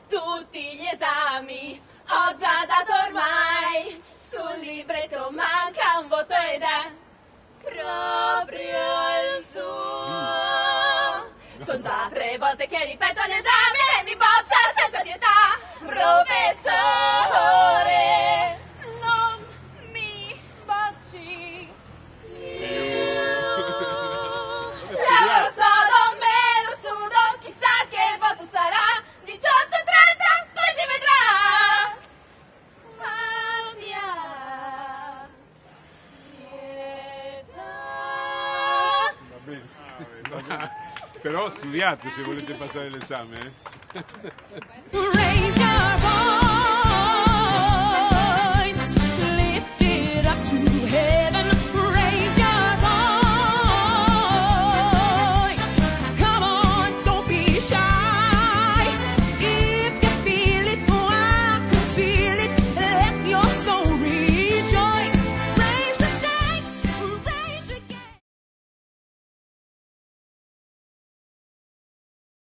Tutti gli esami ho già dato ormai, sul libretto manca un voto ed è proprio il suo. Sono già 3 volte che ripeto l'esame e mi boccia senza pietà. Professore, non mi bocci più. Lavoro solo, meno sudo, chissà che il voto sarà 18:30, poi si vedrà. Abbia pietà. Va bene. Però studiate se volete passare l'esame. Raise your voice.